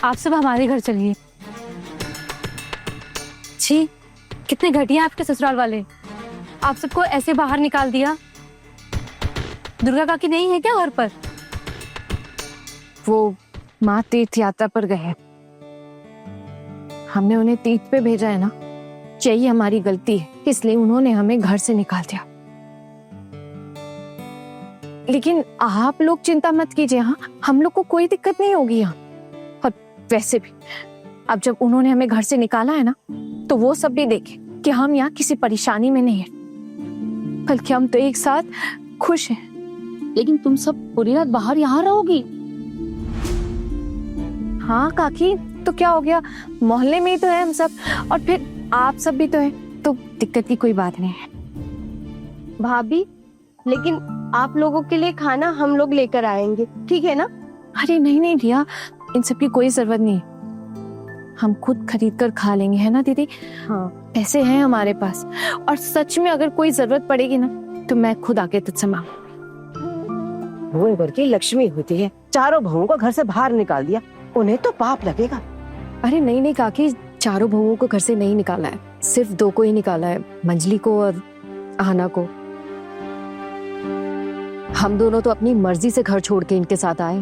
आप सब हमारे घर चलिए। छी, कितने घटिया आपके ससुराल वाले, आप सबको ऐसे बाहर निकाल दिया। दुर्गा काकी नहीं है क्या घर पर? वो माँ तीर्थ यात्रा पर गए हैं। हमने उन्हें तीर्थ पे भेजा है ना, यही हमारी गलती है, इसलिए उन्होंने हमें घर से निकाल दिया। लेकिन आप लोग चिंता मत कीजिए, हाँ, हम लोग को कोई दिक्कत नहीं होगी यहाँ। और वैसे भी अब जब उन्होंने हमें घर से निकाला है ना, तो वो सब भी देखे कि हम यहाँ किसी परेशानी में नहीं है, बल्कि हम तो एक साथ खुश हैं। लेकिन तुम सब पूरी रात बाहर यहाँ रहोगी? हाँ काकी, तो क्या हो गया, मोहल्ले में ही तो है हम सब, और फिर आप सब भी तो है, तो दिक्कत की कोई बात नहीं है। भाभी, लेकिन आप लोगों के लिए खाना हम लोग लेकर आएंगे, ठीक है ना? अरे नहीं नहीं रिया, इन सब की कोई जरूरत नहीं, हम खुद खरीद कर खा लेंगे, है ना दीदी? हाँ, पैसे हैं हमारे पास, और सच में अगर कोई जरूरत पड़ेगी ना, तो मैं खुद आके तुझसे मांगूंगी। वो घर की लक्ष्मी होती है, चारों बहुओं को घर से बाहर निकाल दिया, उन्हें तो पाप लगेगा। अरे नहीं नहीं काकी, चारों बहुओं को घर से नहीं निकाला है, सिर्फ दो को ही निकाला है, मंजली को और आहना को। हम दोनों तो अपनी मर्जी से घर छोड़ के इनके साथ आए,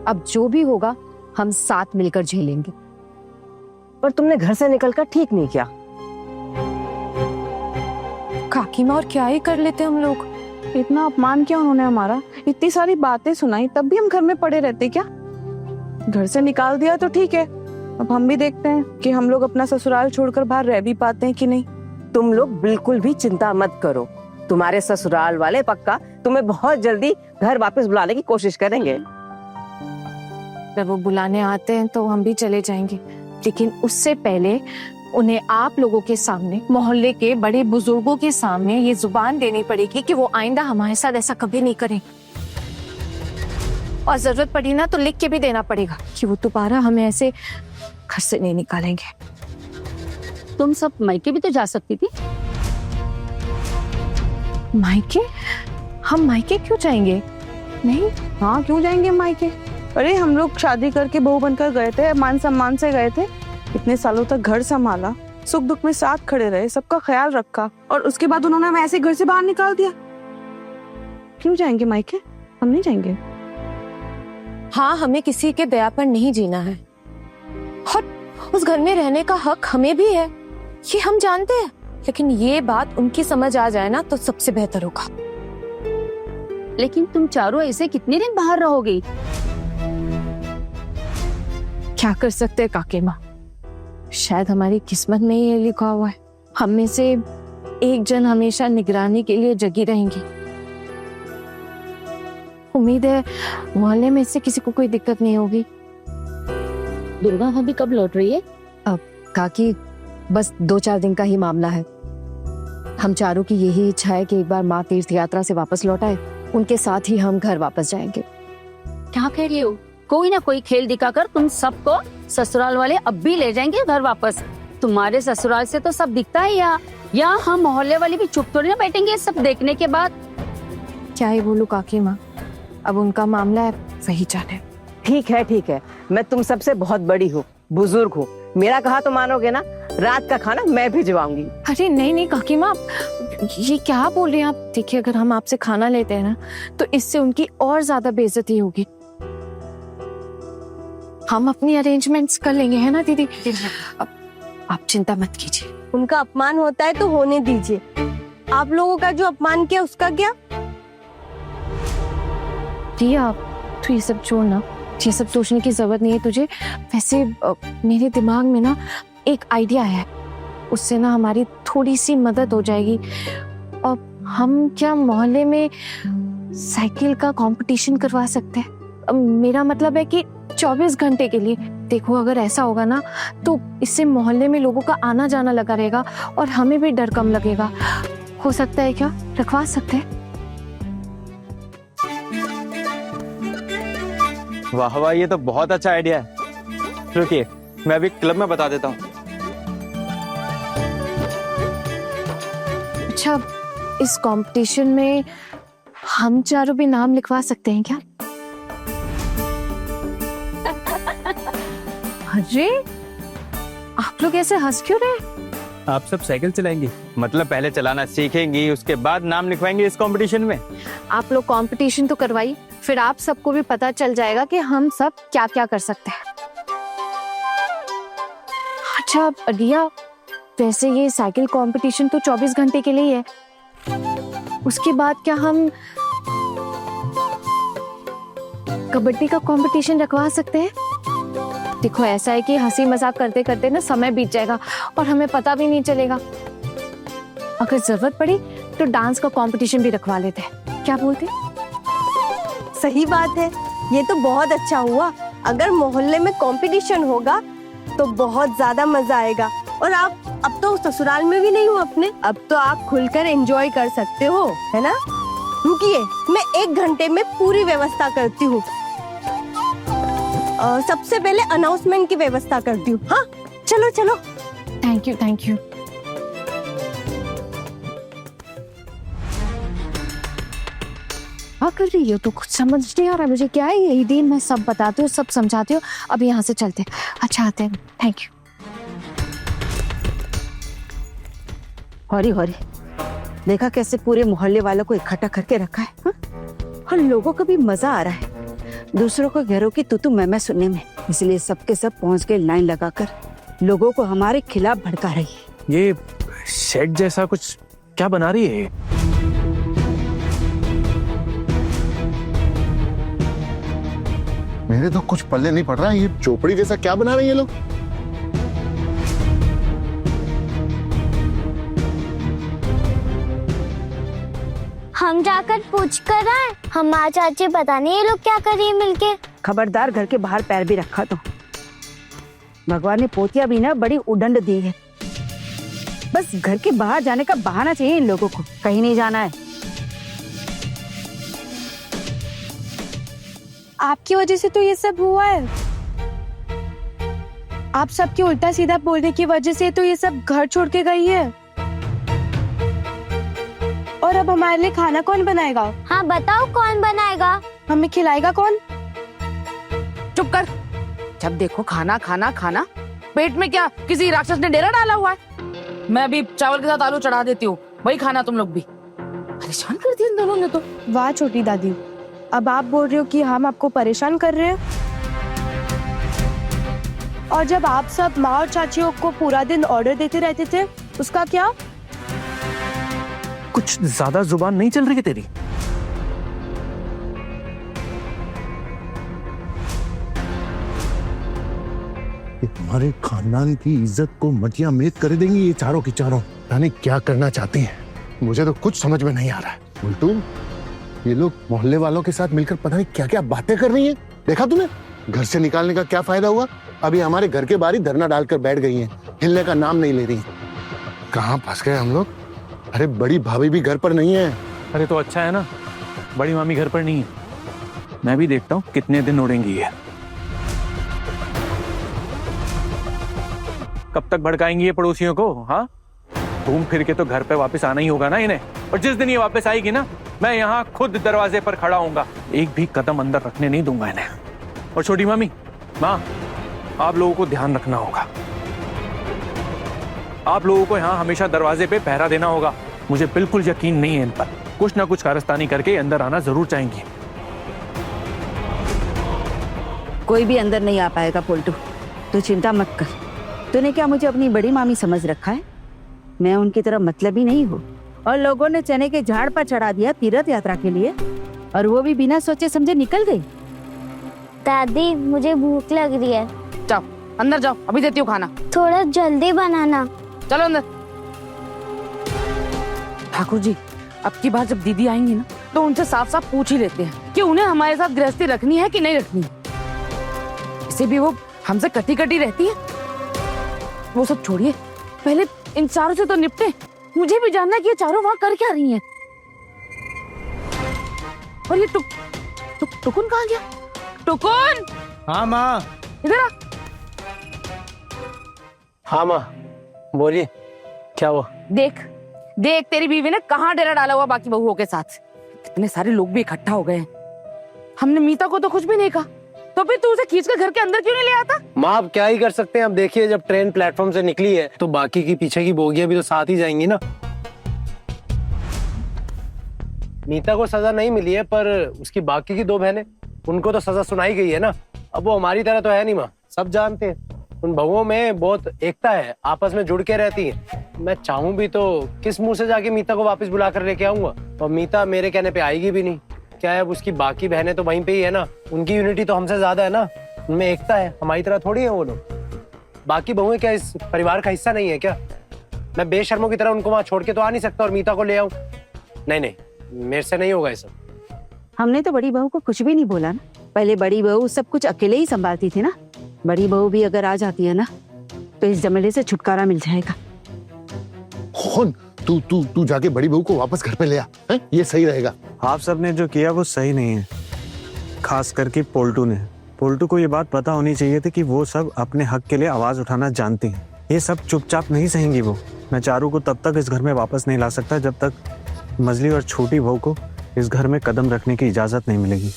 अब जो भी होगा हम साथ मिलकर झेलेंगे। पर तुमने घर से निकलकर ठीक नहीं किया। काकी माँ, और क्या ही कर लेते हम लोग। इतना अपमान किया उन्होंने हमारा, इतनी सारी बातें सुनाई, तब भी हम घर में पड़े रहते क्या? घर से निकाल दिया तो ठीक है, अब हम भी देखते हैं कि हम लोग अपना ससुराल छोड़कर बाहर रह भी पाते हैं कि नहीं। तुम लोग बिल्कुल भी चिंता मत करो, तुम्हारे ससुराल वाले पक्का तुम्हें बहुत जल्दी घर वापस बुलाने की कोशिश करेंगे। जब वो बुलाने आते हैं तो हम भी चले जाएंगे, लेकिन उससे पहले उन्हें आप लोगों के सामने, मोहल्ले के बड़े बुजुर्गों के सामने ये जुबान देनी पड़ेगी कि वो आइंदा हमारे साथ ऐसा कभी नहीं करें। और जरूरत पड़ी ना तो लिख के भी देना पड़ेगा कि वो दोबारा हमें ऐसे घर से नहीं निकालेंगे। तुम सब मायके भी तो जा सकती थी। मायके? हम मायके क्यों जाएंगे? नहीं, हाँ क्यों जाएंगे मायके? अरे हम लोग शादी करके बहू बनकर गए थे, मान सम्मान से गए थे, इतने सालों तक घर संभाला, सुख दुख में साथ खड़े रहे, सबका ख्याल रखा, और उसके बाद उन्होंने हमें ऐसे घर से बाहर निकाल दिया। क्यों जाएंगे मायके? हम नहीं जाएंगे। हाँ, हमें किसी के दया पर नहीं जीना है, और उस घर में रहने का हक हमें भी है, ये हम जानते हैं, लेकिन ये बात उनकी समझ आ जाए ना तो सबसे बेहतर होगा। लेकिन तुम चारों ऐसे कितने दिन बाहर रहोगी? क्या कर सकते हैं काके माँ, शायद हमारी किस्मत में ही ये लिखा हुआ है, हम में से एक जन हमेशा निगरानी के लिए जगी रहेंगी। उम्मीद है मोहल्ले में से किसी को कोई दिक्कत नहीं होगी। दुर्गा भाभी कब लौट रही है? अब काकी, बस 2-4 दिन का ही मामला है। हम चारों की यही इच्छा है कि एक बार माँ तीर्थ यात्रा से वापस लौट आए, उनके साथ ही हम घर वापस जाएंगे। क्या कह रही हो? कोई ना कोई खेल दिखाकर तुम सबको ससुराल वाले अब भी ले जाएंगे घर वापस। तुम्हारे ससुराल से तो सब दिखता है यहाँ हम मोहल्ले वाले भी चुप थोड़ी ना बैठेंगे सब देखने के बाद। क्या ही बोलूं काकी माँ, अब उनका मामला है, वही जाने। ठीक है, मैं तुम सबसे बहुत बड़ी हूँ, बुजुर्ग हूँ, मेरा कहा तो मानोगे ना, रात का खाना मैं भिजवाऊंगी। अरे नहीं नहीं काकी माँ, ये क्या बोल रहे हैं आप? देखिए, अगर हम आपसे खाना लेते हैं ना, तो इससे उनकी और ज्यादा बेइज्जती होगी। हम अपनी अरेंजमेंट्स कर लेंगे, है ना दीदी? आप चिंता मत कीजिए। उनका अपमान होता है तो होने दीजिए, आप लोगों का जो अपमान किया उसका क्या? रिया, तू ये सब छोड़ ना, ये सब सोचने की जरूरत नहीं है तुझे। वैसे मेरे दिमाग में ना एक आइडिया है, उससे ना हमारी थोड़ी सी मदद हो जाएगी। और हम क्या मोहल्ले में साइकिल का कंपटीशन करवा सकते हैं? मेरा मतलब है कि 24 घंटे के लिए। देखो, अगर ऐसा होगा ना तो इससे मोहल्ले में लोगों का आना जाना लगा रहेगा और हमें भी डर कम लगेगा। हो सकता है क्या रखवा सकते हैं? वाह वाह, ये तो बहुत अच्छा आइडिया है। रुकिए, मैं अभी क्लब में बता देता हूँ। अच्छा, इस कंपटीशन में हम चारों भी नाम लिखवा सकते हैं क्या? अरे आप लोग ऐसे हंस क्यों रहे? आप सब साइकिल चलाएंगी, मतलब पहले चलाना सीखेंगी, उसके बाद नाम लिखवाएंगे इस कंपटीशन में। आप लोग कंपटीशन तो करवाई, फिर आप सबको भी पता चल जाएगा कि हम सब क्या क्या कर सकते हैं। अच्छा रिया, वैसे ये साइकिल कंपटीशन तो 24 घंटे के लिए ही है, उसके बाद क्या हम कबड्डी का कंपटीशन रखवा सकते हैं? देखो ऐसा है कि हंसी मजाक करते करते ना समय बीत जाएगा और हमें पता भी नहीं चलेगा। अगर जरूरत पड़ी तो डांस का कंपटीशन भी रखवा लेते हैं, क्या बोलते? सही बात है, ये तो बहुत अच्छा हुआ। अगर मोहल्ले में कंपटीशन होगा तो बहुत ज्यादा मजा आएगा। और आप अब तो ससुराल में भी नहीं हो अपने, अब तो आप खुलकर एंजॉय कर सकते हो, है ना? रुकिए, मैं 1 घंटे में पूरी व्यवस्था करती हूँ। सबसे पहले अनाउंसमेंट की व्यवस्था करती हूँ। हाँ चलो चलो। Thank you thank you. क्या कर रही हो? तो कुछ समझ नहीं आ रहा मुझे, क्या है यही दिन मैं सब बताती हूँ, सब समझाती हूँ। अब यहाँ से चलते हैं। अच्छा आते हैं, थैंक यू। हौरी हौरी, देखा कैसे पूरे मोहल्ले वालों को इकट्ठा करके रखा है, हा? और लोगों को भी मजा आ रहा है दूसरों को घरों की तू मैं सुनने में। इसलिए सबके सब पहुंच गए लाइन लगाकर, लोगों को हमारे खिलाफ भड़का रही है। ये शेड जैसा कुछ क्या बना रही है? मेरे तो कुछ पल्ले नहीं पड़ रहा है, ये चोपड़ी जैसा क्या बना रहे हैं ये लोग? हम जाकर पूछ कर आए। हमारे चाची पता नहीं ये लोग क्या कर रही है मिलके। खबरदार, घर के बाहर पैर भी रखा तो भगवान ने पोतिया भी ना बड़ी उडंड दी है। बस घर के बाहर जाने का बहाना चाहिए इन लोगों को, कहीं नहीं जाना है। आपकी वजह से तो ये सब हुआ है। आप सबके उल्टा सीधा बोलने की वजह से तो ये सब घर छोड़ के गई है। और अब हमारे लिए खाना कौन बनाएगा? हाँ बताओ कौन बनाएगा? हमें खिलाएगा कौन? चुप कर। जब देखो खाना खाना खाना, पेट में क्या किसी राक्षस ने डेरा डाला हुआ है? मैं भी चावल के साथ आलू चढ़ा देती हूँ, वही खाना तुम लोग भी। परेशान कर दिया इन दोनों ने तो। वाह छोटी दादी, अब आप बोल रहे हो कि हम आपको परेशान कर रहे हैं? और जब आप सब माँ और चाचियों को पूरा दिन ऑर्डर देते रहते थे, उसका क्या? कुछ ज्यादा जुबान नहीं चल रही है तेरी? हमारे खानदान की इज्जत को मटिया मेट कर देंगी ये चारों की चारों। यानी क्या करना चाहती हैं, मुझे तो कुछ समझ में नहीं आ रहा है। उल्टू ये लोग मोहल्ले वालों के साथ मिलकर पता नहीं क्या क्या बातें कर रही हैं। देखा तूने? घर से निकालने का क्या फायदा हुआ? अभी हमारे घर के बाहर ही धरना डालकर बैठ गई हैं, हिलने का नाम नहीं ले रही। कहाँ फंस गए हम लोग? अरे बड़ी भाभी भी घर पर नहीं है। अरे तो अच्छा है ना, बड़ी मामी घर पर नहीं है। मैं भी देखता हूँ कितने दिन उड़ेंगी ये। कब तक भड़काएंगी ये पड़ोसियों को? हाँ, घूम फिर के तो घर पे वापस आना ही होगा ना इन्हें। और जिस दिन ये वापस आएगी ना, मैं यहाँ खुद दरवाजे पर खड़ा होऊंगा, एक भी कदम अंदर रखने नहीं दूंगा इन्हें। और छोटी मामी, माँ, आप लोगों को ध्यान रखना होगा। आप लोगों को यहाँ हमेशा दरवाजे पे पहरा देना होगा। मुझे बिल्कुल यकीन नहीं है इन पर, कुछ ना कुछ कारस्तानी करके अंदर आना जरूर चाहेंगी। कोई भी अंदर नहीं आ पाएगा पोल्टू, तू चिंता मत कर। तूने क्या मुझे अपनी बड़ी मामी समझ रखा है? मैं उनकी तरह मतलबी नहीं हूँ। और लोगों ने चने के झाड़ पर चढ़ा दिया तीर्थ यात्रा के लिए, और वो भी बिना सोचे समझे निकल गई। दादी मुझे भूख लग रही है। जाओ अंदर जाओ, अभी देती हूँ खाना। थोड़ा जल्दी बनाना। चलो अंदर। ठाकुर जी, अब की बार जब दीदी आएंगी ना, तो उनसे साफ साफ पूछ ही लेते हैं कि उन्हें हमारे साथ गृहस्थी रखनी है कि नहीं रखनी। इसे भी वो हमसे कटी कटी रहती है। वो सब छोड़िए, पहले इन चारों से तो निपटे। मुझे भी जानना है कि ये चारों वहां कर क्या रही हैं। और ये टुकुन कहाँ गया? टुकुन! हाँ माँ। इधर आ। हाँ माँ, बोलिए क्या हुआ? देख देख, तेरी बीवी ने कहाँ डेरा डाला हुआ बाकी बहुओं के साथ। कितने सारे लोग भी इकट्ठा हो गए हैं। हमने मीता को तो कुछ भी नहीं कहा, तो फिर तू उसे खींच कर घर के अंदर क्यों नहीं ले आता? माँ अब क्या ही कर सकते हैं। अब देखिए जब ट्रेन प्लेटफॉर्म से निकली है तो बाकी की पीछे की बोगियां भी तो साथ ही जाएंगी ना। मीता को सजा नहीं मिली है पर उसकी बाकी की 2 बहनें, उनको तो सजा सुनाई गई है ना। अब वो हमारी तरह तो है नहीं माँ, सब जानते हैं उन बहुओं में बहुत एकता है, आपस में जुड़ के रहती है। मैं चाहूं भी तो किस मुंह से जाके मीता को वापस बुला कर लेके आऊंगा, और मीता मेरे कहने पे आएगी भी नहीं। क्या है, अब उसकी बाकी बहनें तो वहीं पे ही है ना, उनकी यूनिटी तो हमसे ज्यादा है ना, उनमें एकता है, हमारी तरह थोड़ी है वो लोग। बाकी बहुएं क्या इस परिवार का हिस्सा नहीं है क्या? मैं बेशर्मों की तरह उनको वहां छोड़ के तो आ नहीं सकता और मीता को ले आऊं? नहीं नहीं, मेरे से नहीं होगा ये सब। हमने तो बड़ी बहू को कुछ भी नहीं बोला ना। पहले बड़ी बहू सब कुछ अकेले ही संभालती थी ना। बड़ी बहू भी अगर आ जाती है ना तो इस झमेले से छुटकारा मिल जाएगा। कौन? तू तू तू जाके बड़ी बहू को वापस घर पे ले आ, हैं? ये सही रहेगा। आप सबने जो किया वो सही नहीं है, खास करके पोल्टू ने। पोल्टू को ये बात पता होनी चाहिए थी कि वो सब अपने हक के लिए आवाज उठाना जानती हैं। ये सब चुपचाप नहीं सहेंगी वो। मैं चारू को तब तक इस घर में वापस नहीं ला सकता जब तक मजली और छोटी बहू को इस घर में कदम रखने की इजाजत नहीं मिलेगी।